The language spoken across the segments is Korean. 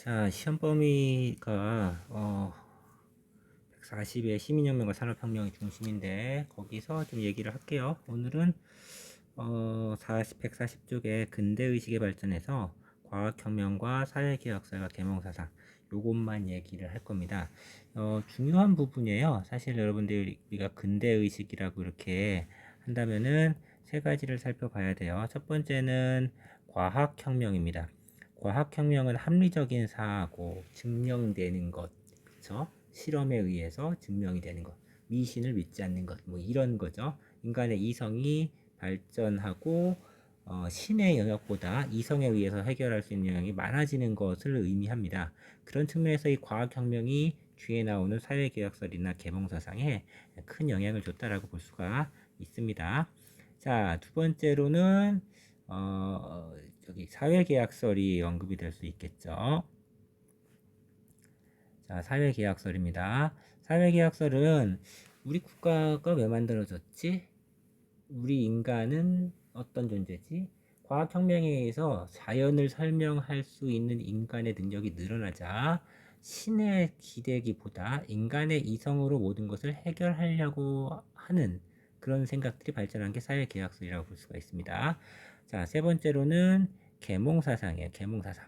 자, 시험 범위가 140의 시민혁명과 산업혁명이 중심인데 거기서 좀 얘기를 할게요. 오늘은 140쪽의 근대의식의 발전에서 과학혁명과 사회계약설과 계몽사상 요것만 얘기를 할 겁니다. 중요한 부분이에요. 사실 여러분들이 우리가 근대의식이라고 이렇게 한다면은 세 가지를 살펴봐야 돼요. 첫 번째는 과학혁명입니다. 과학혁명은 합리적인 사고, 증명되는 것, 그쵸? 실험에 의해서 증명이 되는 것, 미신을 믿지 않는 것, 뭐 이런 거죠. 인간의 이성이 발전하고 신의 영역보다 이성에 의해서 해결할 수 있는 영역이 많아지는 것을 의미합니다. 그런 측면에서 이 과학혁명이 뒤에 나오는 사회계약설이나 계몽사상에 큰 영향을 줬다라고 볼 수가 있습니다. 자, 두 번째로는 저기 사회계약설이 언급이 될 수 있겠죠. 자, 사회계약설입니다. 사회계약설은 우리 국가가 왜 만들어졌지? 우리 인간은 어떤 존재지? 과학혁명에 의해서 자연을 설명할 수 있는 인간의 능력이 늘어나자 신에 기대기보다 인간의 이성으로 모든 것을 해결하려고 하는 그런 생각들이 발전한 게 사회계약설이라고 볼 수가 있습니다. 자, 세 번째로는 계몽사상이에요. 계몽사상.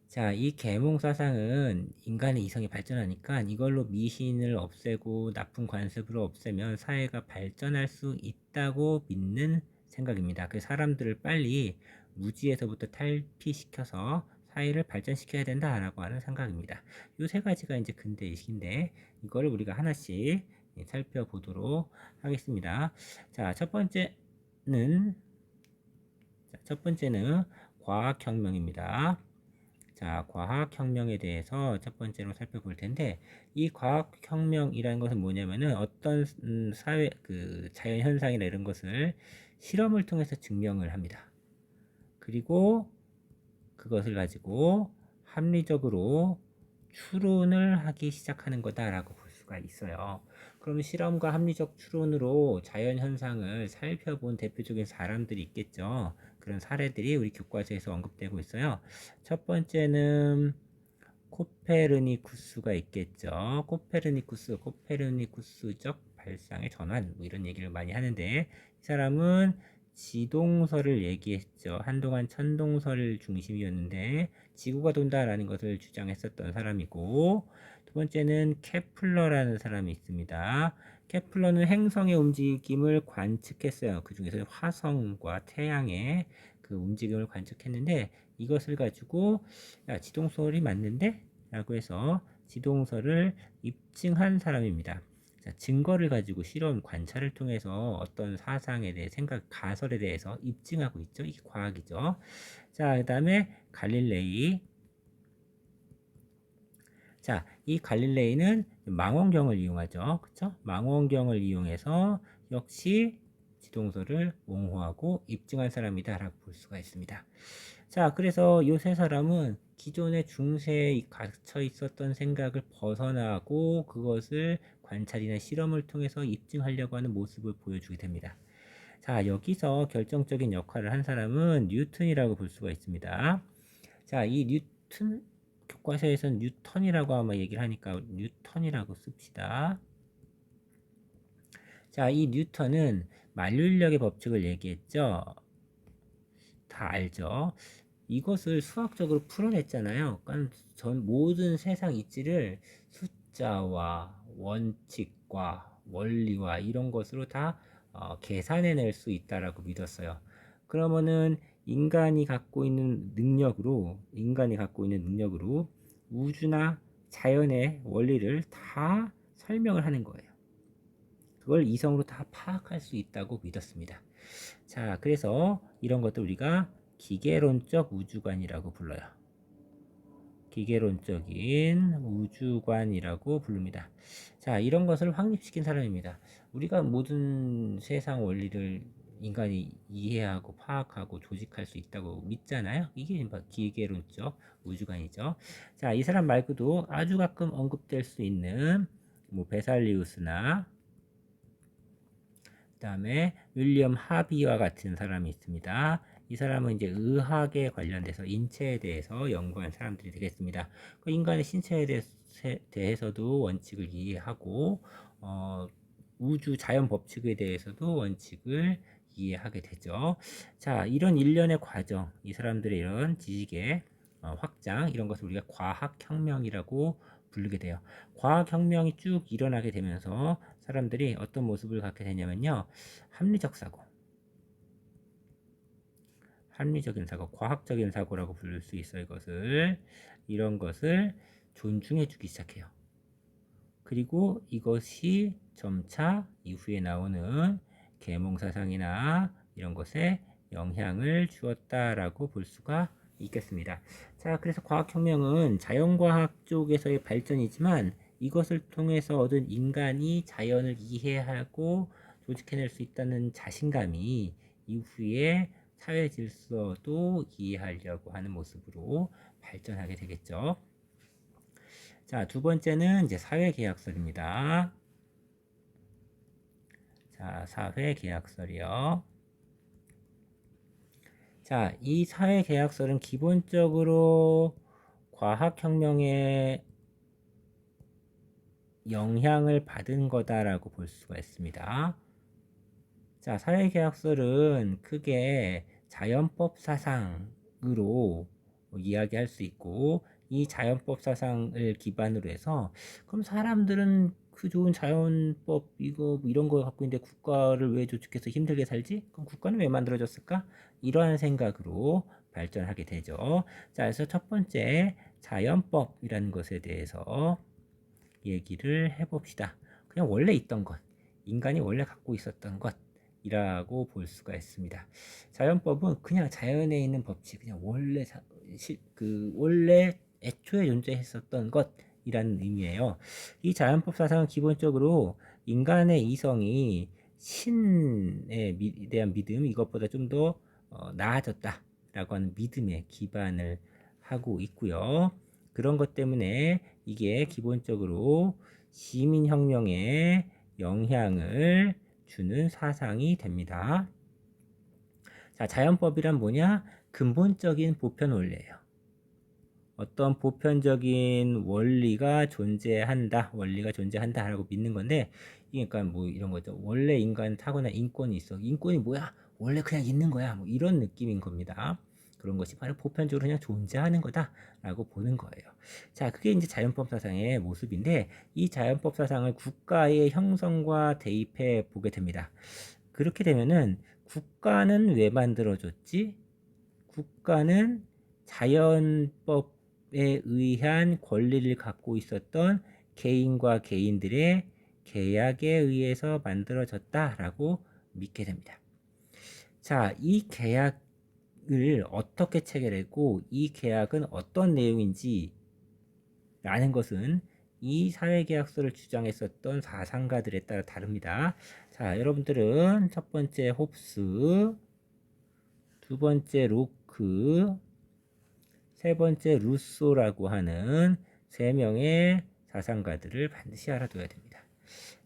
자, 이 계몽사상은 인간의 이성이 발전하니까 이걸로 미신을 없애고 나쁜 관습을 없애면 사회가 발전할 수 있다고 믿는 생각입니다. 그 사람들을 빨리 무지에서부터 탈피시켜서 사회를 발전시켜야 된다라고 하는 생각입니다. 이 세 가지가 이제 근대의식인데 이거를 우리가 하나씩 살펴보도록 하겠습니다. 자, 첫 번째는 과학혁명입니다. 자, 과학혁명에 대해서 첫 번째로 살펴볼 텐데, 이 과학혁명이라는 것은 뭐냐면은 어떤 사회, 자연현상이나 이런 것을 실험을 통해서 증명을 합니다. 그리고 그것을 가지고 합리적으로 추론을 하기 시작하는 거다라고 볼 수가 있어요. 그러면 실험과 합리적 추론으로 자연현상을 살펴본 대표적인 사람들이 있겠죠. 그런 사례들이 우리 교과서에서 언급되고 있어요. 첫 번째는 코페르니쿠스가 있겠죠. 코페르니쿠스적 발상의 전환, 뭐 이런 얘기를 많이 하는데, 이 사람은 지동설을 얘기했죠. 한동안 천동설 중심이었는데 지구가 돈다라는 것을 주장했었던 사람이고, 두 번째는 케플러라는 사람이 있습니다. 케플러는 행성의 움직임을 관측했어요. 그 중에서 화성과 태양의 그 움직임을 관측했는데 이것을 가지고 야, 지동설이 맞는데? 라고 해서 지동설을 입증한 사람입니다. 자, 증거를 가지고 실험 관찰을 통해서 어떤 사상에 대해 생각 가설에 대해서 입증하고 있죠. 이게 과학이죠. 자, 그다음에 갈릴레이. 자, 이 갈릴레이는 망원경을 이용하죠. 그쵸? 망원경을 이용해서 역시 지동설을 옹호하고 입증한 사람이다라고 볼 수가 있습니다. 자, 그래서 이 세 사람은 기존의 중세에 갇혀 있었던 생각을 벗어나고 그것을 관찰이나 실험을 통해서 입증하려고 하는 모습을 보여주게 됩니다. 자, 여기서 결정적인 역할을 한 사람은 뉴턴이라고 볼 수가 있습니다. 자, 이 뉴턴, 교과서에서는 뉴턴이라고 아마 얘기를 하니까 뉴턴이라고 씁시다. 자, 이 뉴턴은 만류인력의 법칙을 얘기했죠. 다 알죠? 이것을 수학적으로 풀어냈잖아요. 그러니까 전 모든 세상 이치를 숫자와 원칙과 원리와 이런 것으로 다 계산해낼 수 있다라고 믿었어요. 그러면은 인간이 갖고 있는 능력으로 우주나 자연의 원리를 다 설명을 하는 거예요. 그걸 이성으로 다 파악할 수 있다고 믿었습니다. 자, 그래서 이런 것도 우리가 기계론적 우주관이라고 불러요. 기계론적인 우주관이라고 부릅니다. 자, 이런 것을 확립시킨 사람입니다. 우리가 모든 세상 원리를 인간이 이해하고 파악하고 조직할 수 있다고 믿잖아요. 이게 기계론적 우주관이죠. 자, 이 사람 말고도 아주 가끔 언급될 수 있는 뭐 베살리우스나 그 다음에 윌리엄 하비와 같은 사람이 있습니다. 이 사람은 이제 의학에 관련돼서 인체에 대해서 연구한 사람들이 되겠습니다. 그 인간의 신체에 대해서도 원칙을 이해하고 우주 자연 법칙에 대해서도 원칙을 이해하게 되죠. 자, 이런 일련의 과정, 이 사람들의 이런 지식의 확장, 이런 것을 우리가 과학혁명이라고 부르게 돼요. 과학혁명이 쭉 일어나게 되면서 사람들이 어떤 모습을 갖게 되냐면요. 합리적 사고, 합리적인 사고, 과학적인 사고라고 부를 수 있어요. 이런 것을 존중해 주기 시작해요. 그리고 이것이 점차 이후에 나오는 계몽사상이나 이런 것에 영향을 주었다라고 볼 수가 있겠습니다. 자, 그래서 과학혁명은 자연과학 쪽에서의 발전이지만 이것을 통해서 얻은 인간이 자연을 이해하고 조직해낼 수 있다는 자신감이 이후에 사회 질서도 이해하려고 하는 모습으로 발전하게 되겠죠. 자, 두 번째는 이제 사회계약설입니다. 자, 사회계약설이요. 자, 이 사회계약설은 기본적으로 과학혁명의 영향을 받은 거다라고 볼 수가 있습니다. 자, 사회계약설은 크게 자연법 사상으로 이야기할 수 있고, 이 자연법 사상을 기반으로 해서 그럼 사람들은 그 좋은 자연법 이거 이런 거 갖고 있는데 국가를 왜 조직해서 힘들게 살지? 그럼 국가는 왜 만들어졌을까? 이러한 생각으로 발전하게 되죠. 자, 그래서 첫 번째 자연법이라는 것에 대해서 얘기를 해봅시다. 그냥 원래 있던 것, 인간이 원래 갖고 있었던 것이라고 볼 수가 있습니다. 자연법은 그냥 자연에 있는 법칙, 그냥 원래 애초에 존재했었던 것이라는 의미예요. 이 자연법 사상은 기본적으로 인간의 이성이 신에 대한 믿음, 이것보다 좀 더 나아졌다라고 하는 믿음에 기반을 하고 있고요. 그런 것 때문에 이게 기본적으로 시민혁명에 영향을 주는 사상이 됩니다. 자, 자연법이란 뭐냐? 근본적인 보편 원리예요. 어떤 보편적인 원리가 존재한다라고 믿는 건데, 그러니까 뭐 이런 거죠. 원래 인간 타고난 인권이 있어. 인권이 뭐야? 원래 그냥 있는 거야. 뭐 이런 느낌인 겁니다. 그런 것이 바로 보편적으로 그냥 존재하는 거다라고 보는 거예요. 자, 그게 이제 자연법 사상의 모습인데, 이 자연법 사상을 국가의 형성과 대입해 보게 됩니다. 그렇게 되면은 국가는 왜 만들어졌지? 국가는 자연법에 의한 권리를 갖고 있었던 개인과 개인들의 계약에 의해서 만들어졌다라고 믿게 됩니다. 자, 이 계약을 어떻게 체결했고 이 계약은 어떤 내용인지 라는 것은 이 사회계약서를 주장했었던 사상가들에 따라 다릅니다. 자, 여러분들은 첫 번째 홉스, 두 번째 로크, 세 번째 루소라고 하는 세 명의 사상가들을 반드시 알아둬야 됩니다.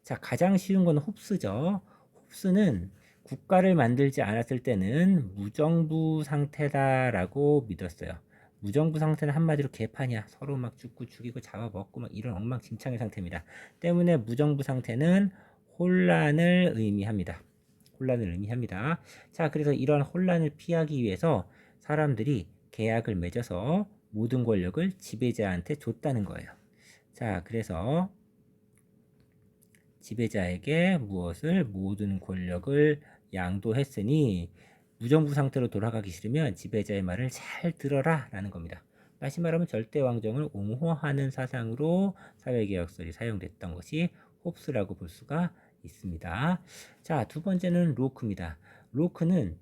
자, 가장 쉬운 건 홉스죠. 홉스는 국가를 만들지 않았을 때는 무정부 상태다라고 믿었어요. 무정부 상태는 한마디로 개판이야. 서로 막 죽고 죽이고 잡아먹고 막 이런 엉망진창의 상태입니다. 때문에 무정부 상태는 혼란을 의미합니다. 혼란을 의미합니다. 자, 그래서 이런 혼란을 피하기 위해서 사람들이 계약을 맺어서 모든 권력을 지배자한테 줬다는 거예요. 자, 그래서 지배자에게 모든 권력을 양도했으니 무정부 상태로 돌아가기 싫으면 지배자의 말을 잘 들어라 라는 겁니다. 다시 말하면 절대왕정을 옹호하는 사상으로 사회개혁설이 사용됐던 것이 홉스라고 볼 수가 있습니다. 자, 두 번째는 로크입니다. 로크는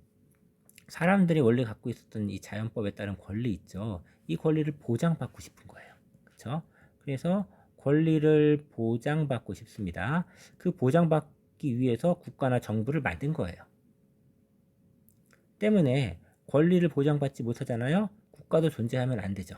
사람들이 원래 갖고 있었던 이 자연법에 따른 권리 있죠. 이 권리를 보장받고 싶은 거예요. 그렇죠? 그래서 권리를 보장받고 싶습니다. 그 보장받기 위해서 국가나 정부를 만든 거예요. 때문에 권리를 보장받지 못하잖아요. 국가도 존재하면 안 되죠.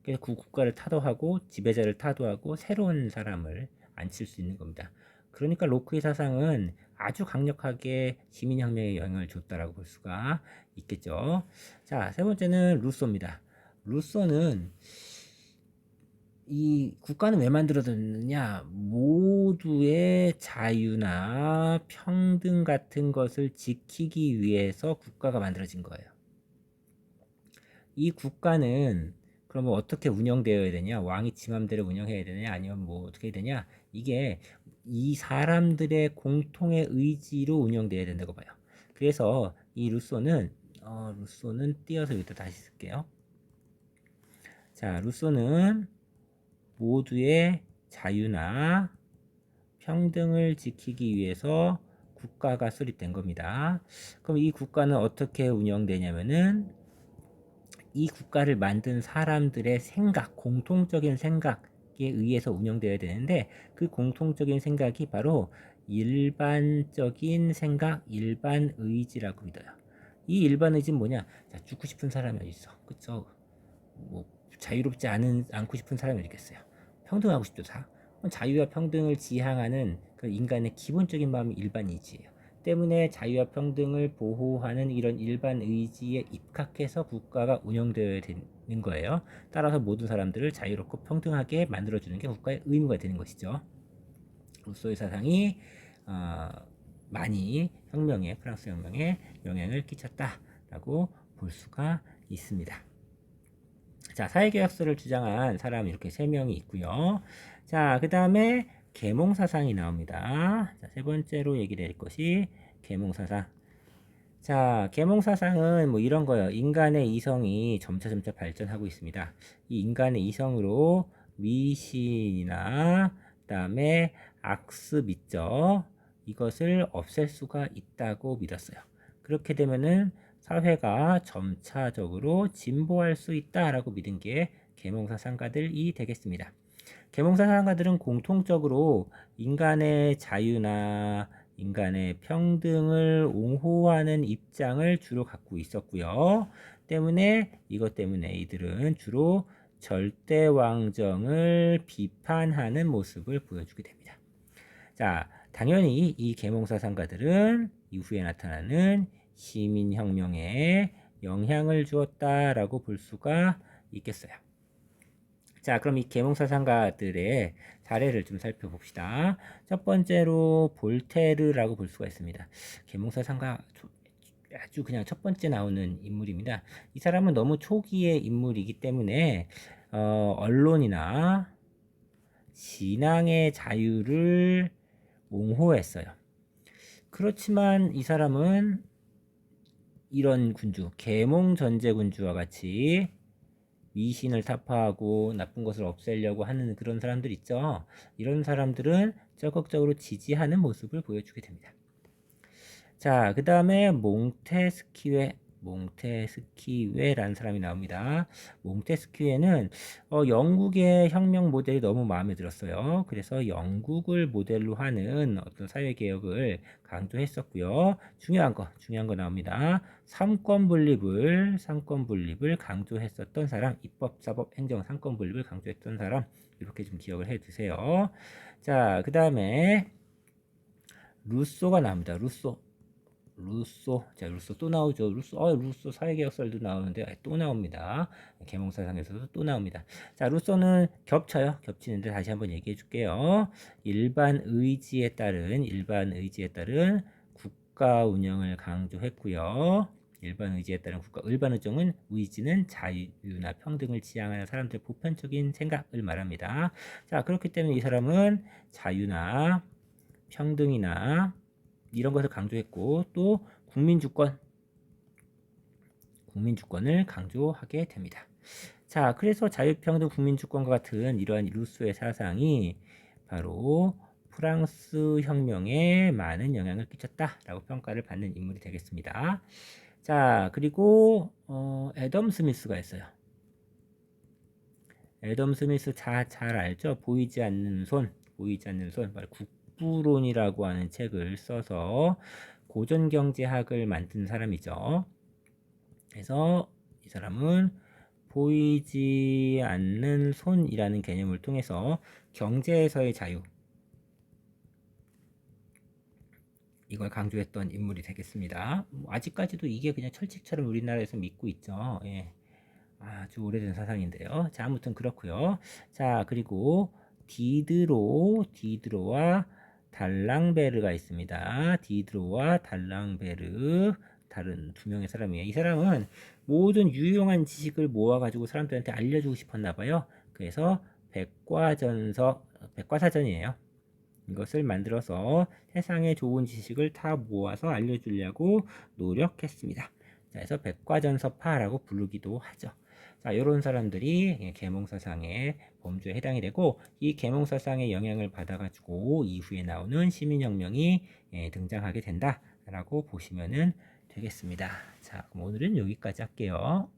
그래서 그 국가를 타도하고 지배자를 타도하고 새로운 사람을 앉힐 수 있는 겁니다. 그러니까 로크의 사상은 아주 강력하게 시민혁명에 영향을 줬다라고 볼 수가 있겠죠. 자, 세 번째는 루소입니다. 루소는 이 국가는 왜 만들어졌느냐? 모두의 자유나 평등 같은 것을 지키기 위해서 국가가 만들어진 거예요. 이 국가는 그러면 어떻게 운영되어야 되냐? 왕이 지 맘대로 운영해야 되냐? 아니면 뭐 어떻게 해야 되냐? 이게 이 사람들의 공통의 의지로 운영돼야 된다고 봐요. 그래서 이 루소는 띄어서 여기다 다시 쓸게요. 자, 루소는 모두의 자유나 평등을 지키기 위해서 국가가 수립된 겁니다. 그럼 이 국가는 어떻게 운영되냐면은 이 국가를 만든 사람들의 생각, 공통적인 생각에 의해서 운영되어야 되는데 그 공통적인 생각이 바로 일반적인 생각, 일반 의지라고 믿어요. 이 일반 의지는 뭐냐? 자, 죽고 싶은 사람이 어디 있어? 그쵸? 뭐 자유롭지 않고 싶은 사람이 어디겠어요? 평등하고 싶죠, 다. 자유와 평등을 지향하는 그 인간의 기본적인 마음이 일반 의지예요. 때문에 자유와 평등을 보호하는 이런 일반 의지에 입각해서 국가가 운영되어야 되는 거예요. 따라서 모든 사람들을 자유롭고 평등하게 만들어주는 게 국가의 의무가 되는 것이죠. 루소의 사상이 많이 프랑스 혁명에 영향을 끼쳤다라고 볼 수가 있습니다. 자, 사회계약서를 주장한 사람이 이렇게 3명이 있고요. 자, 그 다음에 계몽사상이 나옵니다. 자, 세 번째로 얘기될 것이 계몽사상. 자, 계몽사상은 뭐 이런 거예요. 인간의 이성이 점차 발전하고 있습니다. 이 인간의 이성으로 미신이나 그다음에 악습 있죠. 이것을 없앨 수가 있다고 믿었어요. 그렇게 되면은 사회가 점차적으로 진보할 수 있다라고 믿은 게 계몽사상가들이 되겠습니다. 계몽사상가들은 공통적으로 인간의 자유나 인간의 평등을 옹호하는 입장을 주로 갖고 있었고요. 이것 때문에 이들은 주로 절대왕정을 비판하는 모습을 보여주게 됩니다. 자, 당연히 이 계몽사상가들은 이후에 나타나는 시민혁명에 영향을 주었다라고 볼 수가 있겠어요. 자, 그럼 이 계몽사상가들의 사례를 좀 살펴봅시다. 첫 번째로 볼테르라고 볼 수가 있습니다. 계몽사상가 아주 그냥 첫 번째 나오는 인물입니다. 이 사람은 너무 초기의 인물이기 때문에 언론이나 신앙의 자유를 옹호했어요. 그렇지만 이 사람은 이런 군주, 계몽 전제군주와 같이 미신을 타파하고 나쁜 것을 없애려고 하는 그런 사람들 있죠. 이런 사람들은 적극적으로 지지하는 모습을 보여주게 됩니다. 자, 그 다음에 몽테스키웨라는 사람이 나옵니다. 몽테스키웨는 영국의 혁명 모델이 너무 마음에 들었어요. 그래서 영국을 모델로 하는 어떤 사회개혁을 강조했었고요. 중요한 거 나옵니다. 삼권분립을 강조했었던 사람, 입법, 사법, 행정 삼권분립을 강조했던 사람, 이렇게 좀 기억을 해두세요. 자, 그 다음에 루소가 나옵니다. 자, 루소 또 나오죠. 루소 사회개혁설도 나오는데 또 나옵니다. 계몽사상에서도 또 나옵니다. 자, 루소는 겹치는데 다시 한번 얘기해 줄게요. 일반 의지에 따른 국가 운영을 강조했고요. 일반 의지는 자유나 평등을 지향하는 사람들의 보편적인 생각을 말합니다. 자, 그렇기 때문에 이 사람은 자유나 평등이나 이런 것을 강조했고 또 국민주권을 강조하게 됩니다. 자, 그래서 자유평등 국민주권과 같은 이러한 루소의 사상이 바로 프랑스 혁명에 많은 영향을 끼쳤다라고 평가를 받는 인물이 되겠습니다. 자, 그리고 애덤 스미스가 있어요. 애덤 스미스 잘 알죠? 보이지 않는 손, 바로 국부론이라고 하는 책을 써서 고전경제학을 만든 사람이죠. 그래서 이 사람은 보이지 않는 손이라는 개념을 통해서 경제에서의 자유, 이걸 강조했던 인물이 되겠습니다. 뭐 아직까지도 이게 그냥 철칙처럼 우리나라에서 믿고 있죠. 예. 아주 오래된 사상인데요. 자, 아무튼 그렇고요. 자, 그리고 디드로와 달랑베르가 있습니다. 디드로와 달랑베르, 다른 두 명의 사람이에요. 이 사람은 모든 유용한 지식을 모아가지고 사람들한테 알려주고 싶었나 봐요. 그래서 백과사전이에요. 이것을 만들어서 세상에 좋은 지식을 다 모아서 알려주려고 노력했습니다. 자, 그래서 백과전서파라고 부르기도 하죠. 자, 이런 사람들이 계몽사상의 범주에 해당이 되고, 이 계몽사상의 영향을 받아가지고 이후에 나오는 시민혁명이 등장하게 된다라고 보시면 되겠습니다. 자, 그럼 오늘은 여기까지 할게요.